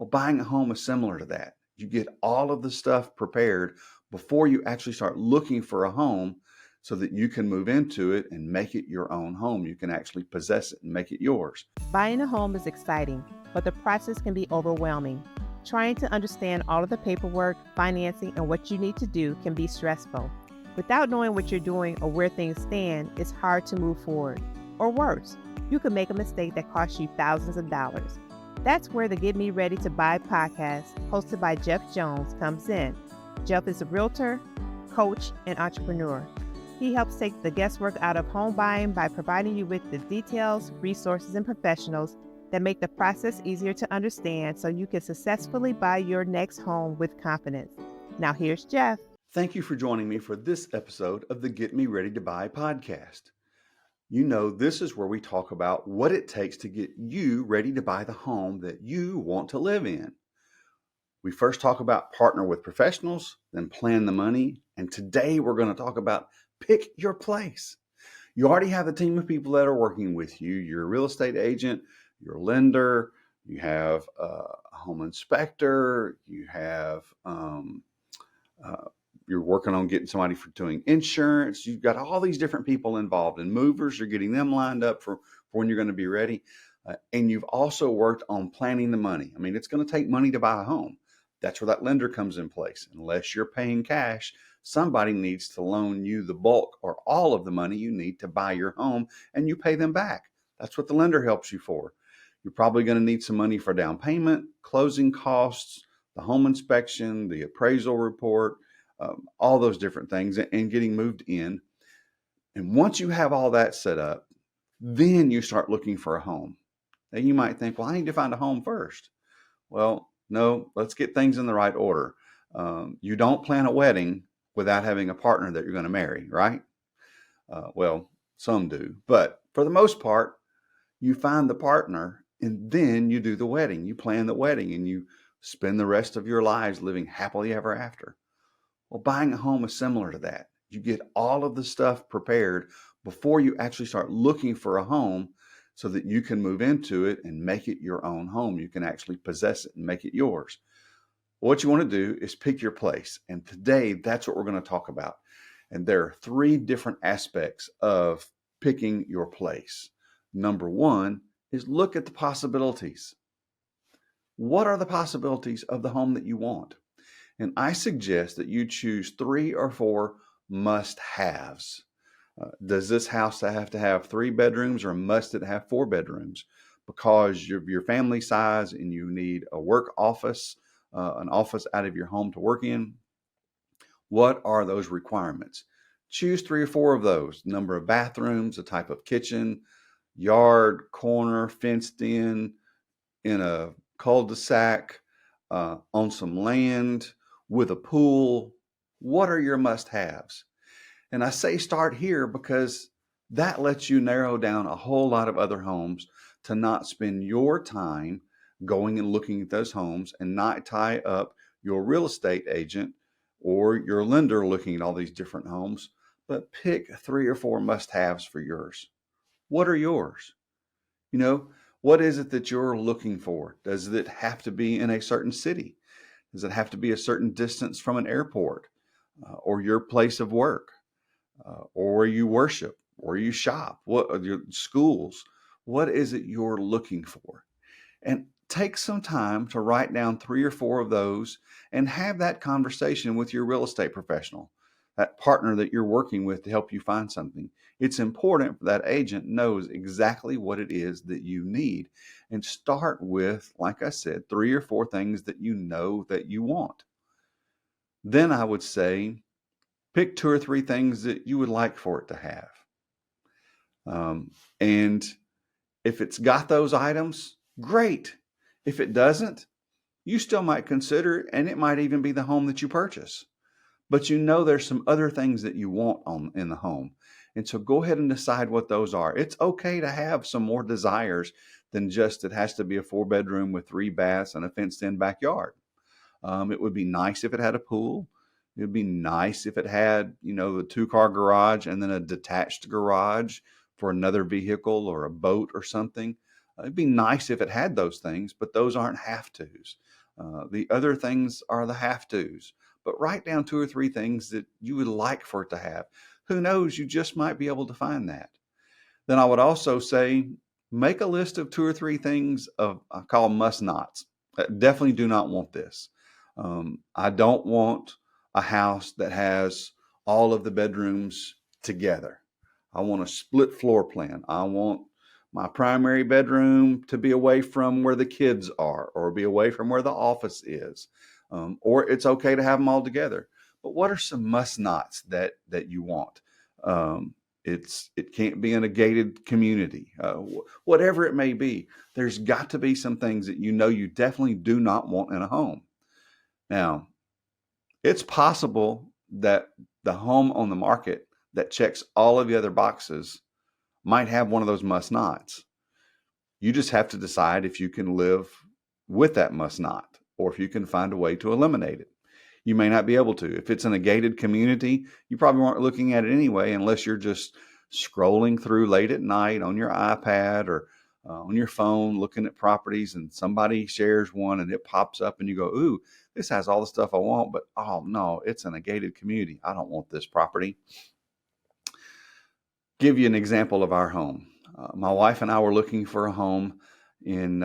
Well, buying a home is similar to that. You get all of the stuff prepared before you actually start looking for a home so that you can move into it and make it your own home. You can actually possess it and make it yours. Buying a home is exciting, but the process can be overwhelming. Trying to understand all of the paperwork, financing, and what you need to do can be stressful. Without knowing what you're doing or where things stand, it's hard to move forward. Or worse, you could make a mistake that costs you thousands of dollars. That's where the Get Me Ready to Buy podcast, hosted by Jeff Jones, comes in. Jeff is a realtor, coach, and entrepreneur. He helps take the guesswork out of home buying by providing you with the details, resources, and professionals that make the process easier to understand so you can successfully buy your next home with confidence. Now here's Jeff. Thank you for joining me for this episode of the Get Me Ready to Buy podcast. You know, this is where we talk about what it takes to get you ready to buy the home that you want to live in. We first talk about partner with professionals, then plan the money, and today we're going to talk about pick your place. You already have a team of people that are working with you. You're a real estate agent, your lender, you have a home inspector, you have you're working on getting somebody for doing insurance. You've got all these different people involved, and movers, you're getting them lined up for when you're going to be ready. And you've also worked on planning the money. I mean, it's going to take money to buy a home. That's where that lender comes in place. Unless you're paying cash, somebody needs to loan you the bulk or all of the money you need to buy your home, and you pay them back. That's what the lender helps you for. You're probably going to need some money for down payment, closing costs, the home inspection, the appraisal report, all those different things, and getting moved in. And once you have all that set up, then you start looking for a home. Now you might think, well, I need to find a home first. Well, no, let's get things in the right order. You don't plan a wedding without having a partner that you're going to marry, right? Well, some do, but for the most part, you find the partner and then you do the wedding. You plan the wedding and you spend the rest of your lives living happily ever after. Well, buying a home is similar to that. You get all of the stuff prepared before you actually start looking for a home so that you can move into it and make it your own home. You can actually possess it and make it yours. What you want to do is pick your place. And today, that's what we're going to talk about. And there are 3 different aspects of picking your place. Number 1 is look at the possibilities. What are the possibilities of the home that you want? And I suggest that you choose 3 or 4 must-haves. Does this house have to have 3 bedrooms or must it have 4 bedrooms? Because your family size and you need a work office, an office out of your home to work in. What are those requirements? Choose 3 or 4 of those. Number of bathrooms, the type of kitchen, yard, corner, fenced in a cul-de-sac, on some land, with a pool. What are your must-haves? And I say start here because that lets you narrow down a whole lot of other homes to not spend your time going and looking at those homes and not tie up your real estate agent or your lender looking at all these different homes, but pick 3 or 4 must-haves for yours. What are yours? You know, what is it that you're looking for? Does it have to be in a certain city? Does it have to be a certain distance from an airport or your place of work or where you worship or you shop? What are your schools? What is it you're looking for? And take some time to write down 3 or 4 of those and have that conversation with your real estate professional, that partner that you're working with to help you find something. It's important that agent knows exactly what it is that you need, and start with, like I said, 3 or 4 things that you know that you want. Then I would say pick 2 or 3 things that you would like for it to have. And if it's got those items, great. If it doesn't, you still might consider it, and it might even be the home that you purchase. But you know there's some other things that you want in the home. And so go ahead and decide what those are. It's okay to have some more desires than just it has to be a 4-bedroom with 3 baths and a fenced-in backyard. It would be nice if it had a pool. It would be nice if it had, the 2-car garage and then a detached garage for another vehicle or a boat or something. It'd be nice if it had those things, but those aren't have-tos. The other things are the have-tos. But write down 2 or 3 things that you would like for it to have. Who knows, you just might be able to find that. Then I would also say, make a list of 2 or 3 things I call must-nots. Definitely do not want this. I don't want a house that has all of the bedrooms together. I want a split floor plan. I want my primary bedroom to be away from where the kids are, or be away from where the office is. Or it's okay to have them all together. But what are some must-nots that you want? It can't be in a gated community, whatever it may be. There's got to be some things that you definitely do not want in a home. Now, it's possible that the home on the market that checks all of the other boxes might have one of those must-nots. You just have to decide if you can live with that must-not, or if you can find a way to eliminate it. You may not be able to. If it's in a gated community, you probably aren't looking at it anyway, unless you're just scrolling through late at night on your iPad or on your phone, looking at properties, and somebody shares one and it pops up and you go, ooh, this has all the stuff I want, but oh no, it's in a gated community. I don't want this property. Give you an example of our home. My wife and I were looking for a home in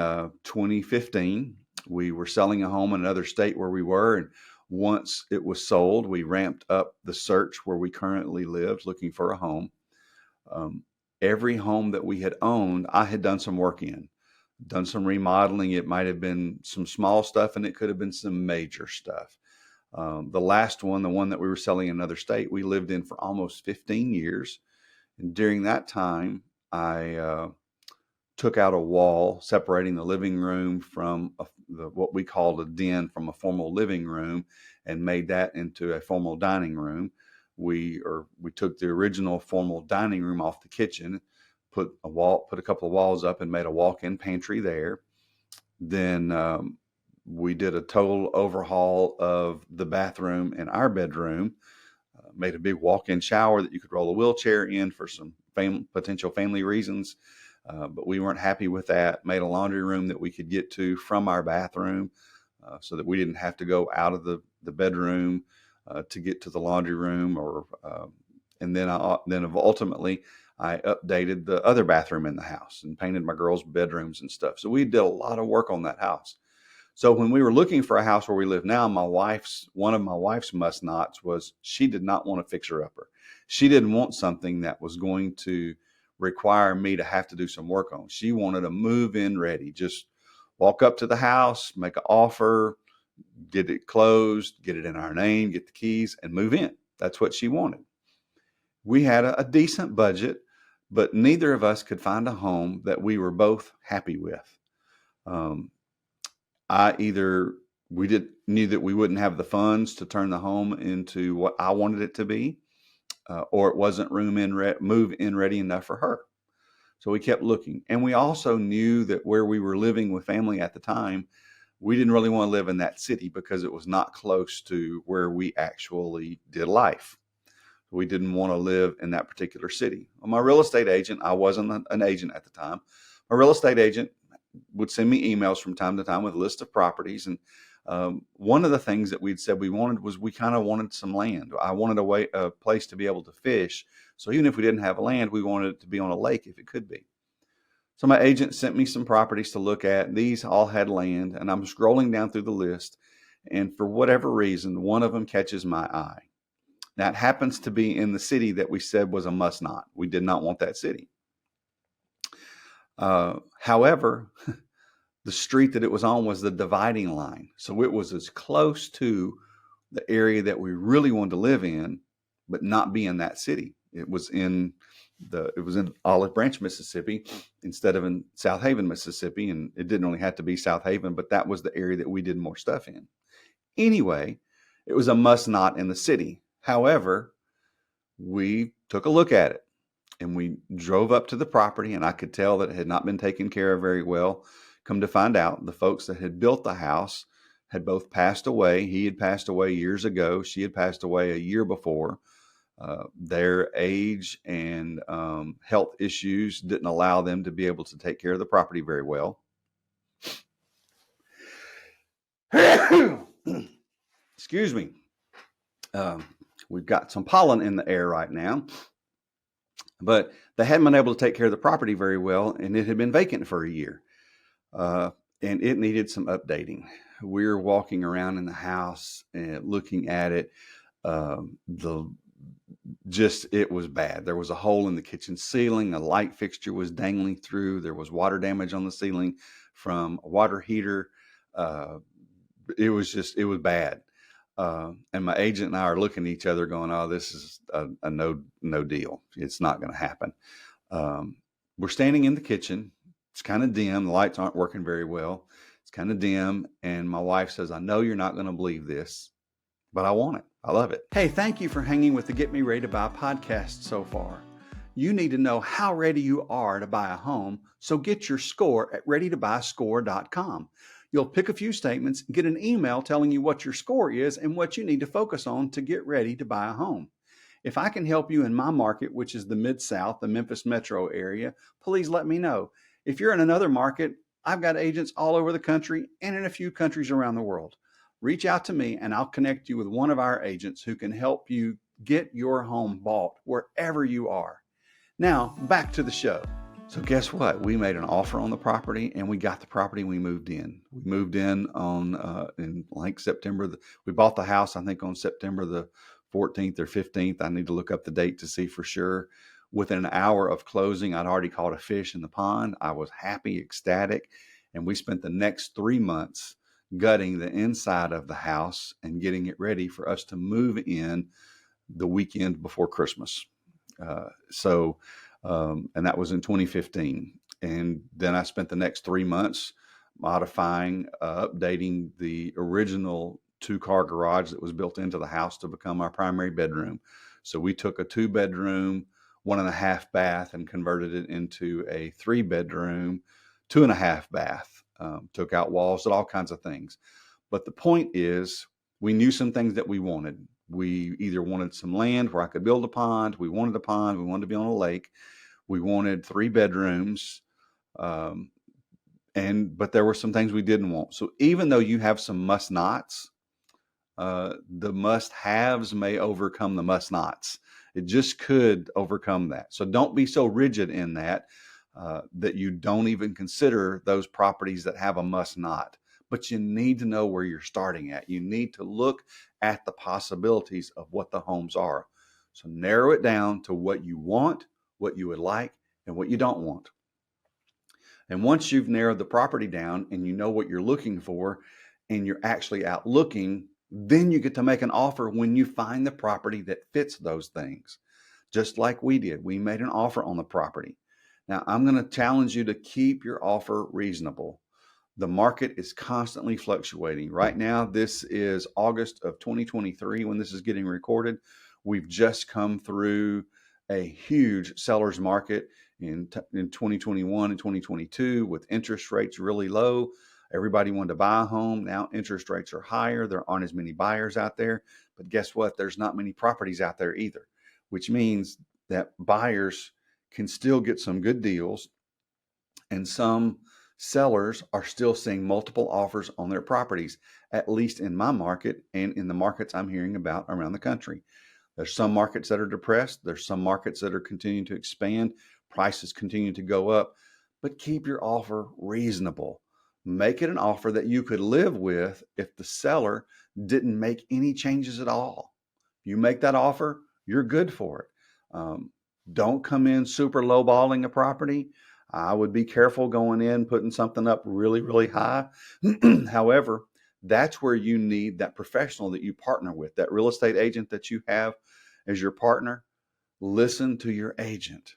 2015. We were selling a home in another state where we were, and once it was sold, we ramped up the search where we currently lived, looking for a home. Every home that we had owned, I had done some work in, done some remodeling. It might have been some small stuff, and it could have been some major stuff. The last one, the one that we were selling in another state, we lived in for almost 15 years. And during that time, I took out a wall separating the living room from what we called a den from a formal living room, and made that into a formal dining room. We took the original formal dining room off the kitchen, put a couple of walls up, and made a walk-in pantry there. Then we did a total overhaul of the bathroom and our bedroom. Made a big walk-in shower that you could roll a wheelchair in for some potential family reasons. But we weren't happy with that. Made a laundry room that we could get to from our bathroom, so that we didn't have to go out of the bedroom to get to the laundry room. And then ultimately I updated the other bathroom in the house and painted my girls' bedrooms and stuff. So we did a lot of work on that house. So when we were looking for a house where we live now, one of my wife's must-nots was she did not want a fixer-upper. She didn't want something that was going to require me to have to do some work on. She wanted a move-in ready. Just walk up to the house, make an offer, get it closed, get it in our name, get the keys, and move in. That's what she wanted. We had a decent budget, but neither of us could find a home that we were both happy with. We knew that we wouldn't have the funds to turn the home into what I wanted it to be, or it wasn't move-in ready enough for her. So we kept looking. And we also knew that where we were living with family at the time, we didn't really want to live in that city because it was not close to where we actually did life. We didn't want to live in that particular city. Well, my real estate agent, I wasn't an agent at the time. My real estate agent would send me emails from time to time with a list of properties. And one of the things that we'd said we wanted was we kind of wanted some land. I wanted a place to be able to fish. So even if we didn't have land, we wanted it to be on a lake if it could be. So my agent sent me some properties to look at. These all had land, and I'm scrolling down through the list. And for whatever reason, one of them catches my eye. That happens to be in the city that we said was a must not. We did not want that city. However, the street that it was on was the dividing line. So it was as close to the area that we really wanted to live in, but not be in that city. It was in Olive Branch, Mississippi, instead of in South Haven, Mississippi. And it didn't only have to be South Haven, but that was the area that we did more stuff in. Anyway, it was a must not in the city. However, we took a look at it. And we drove up to the property, and I could tell that it had not been taken care of very well. Come to find out, the folks that had built the house had both passed away. He had passed away years ago. She had passed away a year before. Their age and health issues didn't allow them to be able to take care of the property very well. Excuse me. We've got some pollen in the air right now, but they hadn't been able to take care of the property very well, and it had been vacant for a year, and it needed some updating. We were walking around in the house and looking at it. It was bad. There was a hole in the kitchen ceiling. A light fixture was dangling through. There was water damage on the ceiling from a water heater. It was bad. And my agent and I are looking at each other going, oh, this is a no deal. It's not going to happen. We're standing in the kitchen. It's kind of dim. The lights aren't working very well. It's kind of dim. And my wife says, I know you're not going to believe this, but I want it. I love it. Hey, thank you for hanging with the Get Me Ready to Buy podcast so far. You need to know how ready you are to buy a home, so get your score at readytobuyscore.com. You'll pick a few statements and get an email telling you what your score is and what you need to focus on to get ready to buy a home. If I can help you in my market, which is the Mid-South, the Memphis metro area, please let me know. If you're in another market, I've got agents all over the country and in a few countries around the world. Reach out to me and I'll connect you with one of our agents who can help you get your home bought wherever you are. Now, back to the show. So guess what? We made an offer on the property and we got the property and we moved in. We moved in in like September. We bought the house, I think, on September the 14th or 15th. I need to look up the date to see for sure. Within an hour of closing, I'd already caught a fish in the pond. I was happy, ecstatic. And we spent the next 3 months gutting the inside of the house and getting it ready for us to move in the weekend before Christmas. And that was in 2015. And then I spent the next 3 months modifying, updating the original 2-car garage that was built into the house to become our primary bedroom. So we took a 2-bedroom, 1.5 bath and converted it into a 3-bedroom, 2.5 bath. Took out walls and all kinds of things. But the point is, we knew some things that we wanted. We either wanted some land where I could build a pond. We wanted a pond. We wanted to be on a lake. We wanted 3 bedrooms. But there were some things we didn't want. So even though you have some must nots, the must haves may overcome the must nots. It just could overcome that. So don't be so rigid in that you don't even consider those properties that have a must not. But you need to know where you're starting at. You need to look at the possibilities of what the homes are. So narrow it down to what you want, what you would like, and what you don't want. And once you've narrowed the property down and you know what you're looking for and you're actually out looking, then you get to make an offer when you find the property that fits those things. Just like we did. We made an offer on the property. Now, I'm going to challenge you to keep your offer reasonable. The market is constantly fluctuating. Right now, this is August of 2023 when this is getting recorded. We've just come through a huge seller's market in 2021 and 2022 with interest rates really low. Everybody wanted to buy a home. Now interest rates are higher. There aren't as many buyers out there. But guess what? There's not many properties out there either, which means that buyers can still get some good deals, and some sellers are still seeing multiple offers on their properties, at least in my market and in the markets I'm hearing about around the country. There's some markets that are depressed. There's some markets that are continuing to expand. Prices continue to go up, but keep your offer reasonable. Make it an offer that you could live with if the seller didn't make any changes at all. You make that offer, you're good for it. Don't come in super lowballing a property. I would be careful going in, putting something up really, really high. However, that's where you need that professional that you partner with, that real estate agent that you have as your partner. Listen to your agent.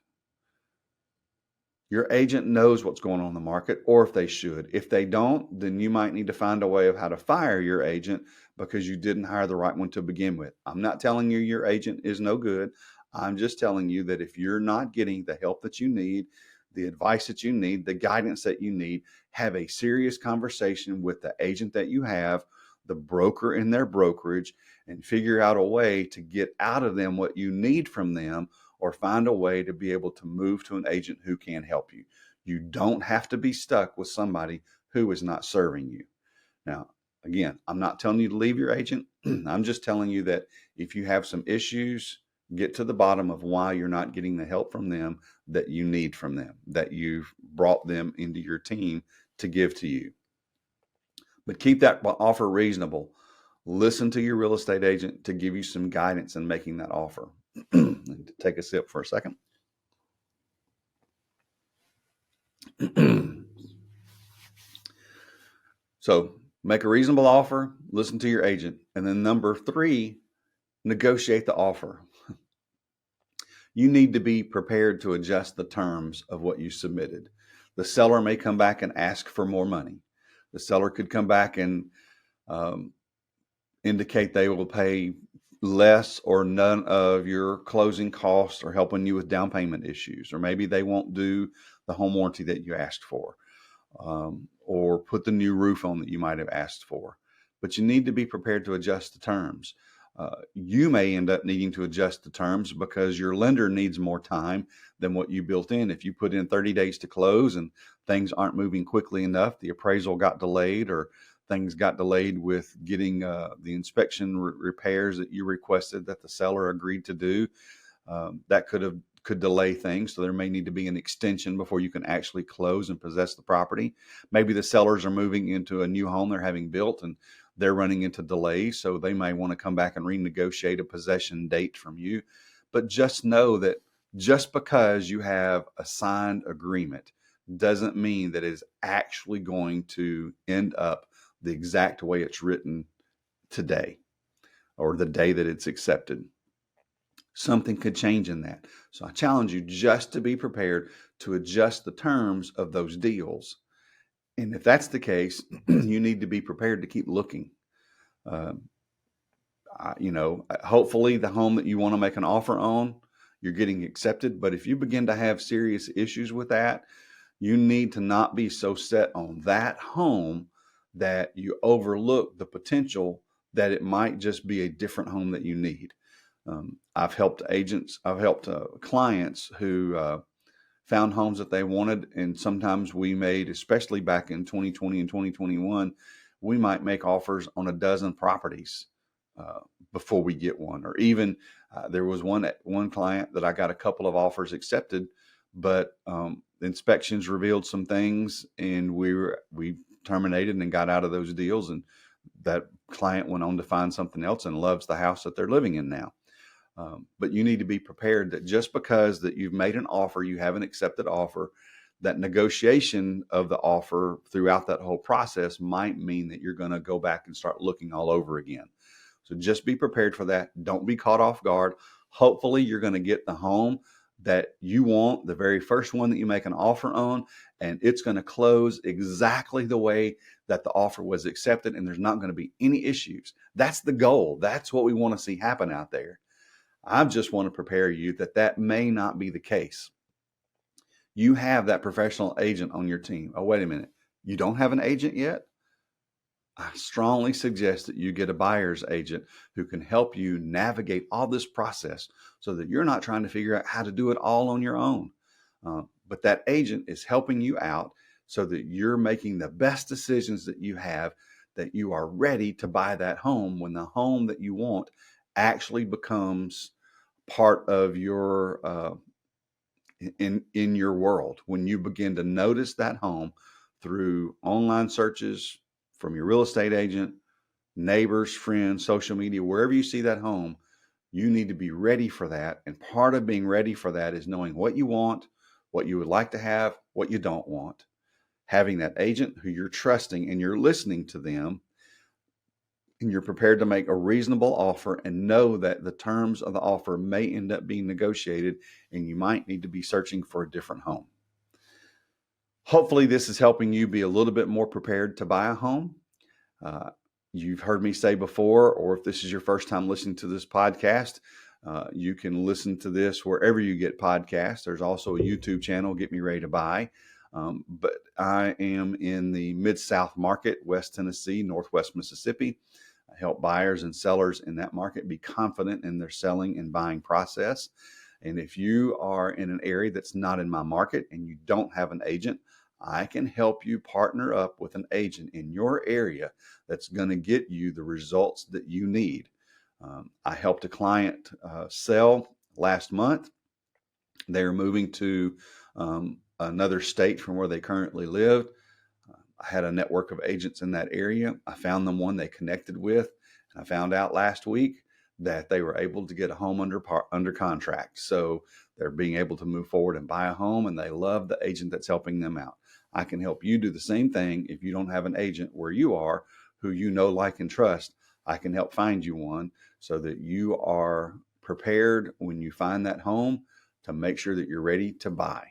Your agent knows what's going on in the market, or if they should. If they don't, then you might need to find a way of how to fire your agent because you didn't hire the right one to begin with. I'm not telling you your agent is no good. I'm just telling you that if you're not getting the help that you need, the advice that you need, the guidance that you need, have a serious conversation with the agent that you have. the broker in their brokerage and figure out a way to get out of them what you need from them, or find a way to be able to move to an agent who can help you. You don't have to be stuck with somebody who is not serving you. Now, again, I'm not telling you to leave your agent. I'm just telling you that if you have some issues, get to the bottom of why you're not getting the help from them that you need from them, that you've brought them into your team to give to you. But keep that offer reasonable. Listen to your real estate agent to give you some guidance in making that offer. Take a sip for a second. So make a reasonable offer, listen to your agent. And then number 3, negotiate the offer. You need to be prepared to adjust the terms of what you submitted. The seller may come back and ask for more money. The seller could come back and indicate they will pay less or none of your closing costs or helping you with down payment issues. Or maybe they won't do the home warranty that you asked for, or put the new roof on that you might have asked for. But you need to be prepared to adjust the terms. You may end up needing to adjust the terms because your lender needs more time than what you built in. If you put in 30 days to close and things aren't moving quickly enough, the appraisal got delayed, or things got delayed with getting the inspection repairs that you requested that the seller agreed to do, that could delay things. So there may need to be an extension before you can actually close and possess the property. Maybe the sellers are moving into a new home they're having built and they're running into delays. So they may want to come back and renegotiate a possession date from you. But just know that just because you have a signed agreement doesn't mean that it is actually going to end up the exact way it's written today or the day that it's accepted. Something could change in that. So I challenge you just to be prepared to adjust the terms of those deals. And if that's the case, you need to be prepared to keep looking. Hopefully the home that you want to make an offer on, you're getting accepted. But if you begin to have serious issues with that, you need to not be so set on that home that you overlook the potential that it might just be a different home that you need. I've helped clients who found homes that they wanted, and sometimes we made, especially back in 2020 and 2021, we might make offers on a dozen properties before we get one. Or even there was one client that I got a couple of offers accepted, but inspections revealed some things, and we terminated and got out of those deals. And that client went on to find something else and loves the house that they're living in now. But you need to be prepared that just because that you've made an offer, you have an accepted offer, that negotiation of the offer throughout that whole process might mean that you're going to go back and start looking all over again. So just be prepared for that. Don't be caught off guard. Hopefully you're going to get the home that you want, the very first one that you make an offer on, and it's going to close exactly the way that the offer was accepted, and there's not going to be any issues. That's the goal. That's what we want to see happen out there. I just want to prepare you that may not be the case. You have that professional agent on your team. Oh, wait a minute. You don't have an agent yet? I strongly suggest that you get a buyer's agent who can help you navigate all this process so that you're not trying to figure out how to do it all on your own. But that agent is helping you out so that you're making the best decisions that you have, that you are ready to buy that home when the home that you want actually becomes part of your in your world. When you begin to notice that home through online searches from your real estate agent, neighbors, friends, social media, wherever you see that home, you need to be ready for that. And part of being ready for that is knowing what you want, what you would like to have, what you don't want. Having that agent who you're trusting and you're listening to them, and you're prepared to make a reasonable offer and know that the terms of the offer may end up being negotiated and you might need to be searching for a different home. Hopefully this is helping you be a little bit more prepared to buy a home. You've heard me say before, or if this is your first time listening to this podcast, you can listen to this wherever you get podcasts. There's also a YouTube channel, Get Me Ready to Buy. But I am in the Mid-South market, West Tennessee, Northwest Mississippi. I help buyers and sellers in that market be confident in their selling and buying process. And if you are in an area that's not in my market and you don't have an agent, I can help you partner up with an agent in your area that's going to get you the results that you need. I helped a client sell last month. They're moving to another state from where they currently lived. I had a network of agents in that area. I found them one they connected with. And I found out last week that they were able to get a home under contract. So they're being able to move forward and buy a home, and they love the agent that's helping them out. I can help you do the same thing. If you don't have an agent where you are who you know, like, and trust, I can help find you one so that you are prepared when you find that home to make sure that you're ready to buy.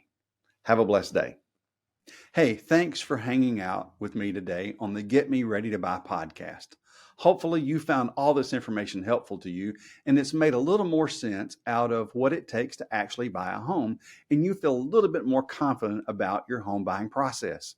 Have a blessed day. Hey, thanks for hanging out with me today on the Get Me Ready to Buy podcast. Hopefully you found all this information helpful to you, and it's made a little more sense out of what it takes to actually buy a home, and you feel a little bit more confident about your home buying process.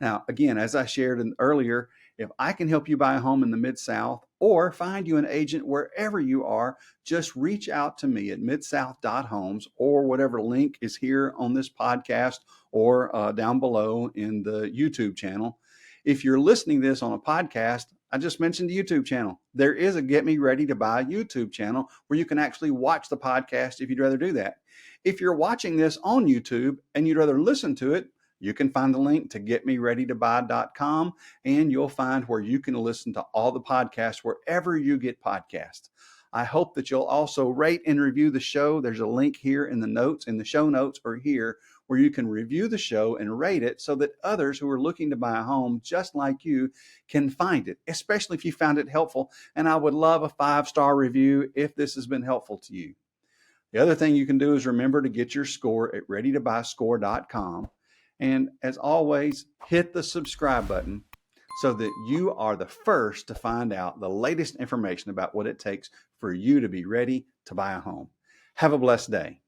Now, again, as I shared earlier, if I can help you buy a home in the Mid-South or find you an agent wherever you are, just reach out to me at midsouth.homes or whatever link is here on this podcast or down below in the YouTube channel. If you're listening to this on a podcast, I just mentioned the YouTube channel. There is a Get Me Ready to Buy YouTube channel where you can actually watch the podcast if you'd rather do that. If you're watching this on YouTube and you'd rather listen to it, you can find the link to getmereadytobuy.com, and you'll find where you can listen to all the podcasts wherever you get podcasts. I hope that you'll also rate and review the show. There's a link here in the notes, in the show notes or here, where you can review the show and rate it so that others who are looking to buy a home just like you can find it, especially if you found it helpful. And I would love a 5-star review if this has been helpful to you. The other thing you can do is remember to get your score at readytobuyscore.com. And as always, hit the subscribe button so that you are the first to find out the latest information about what it takes for you to be ready to buy a home. Have a blessed day.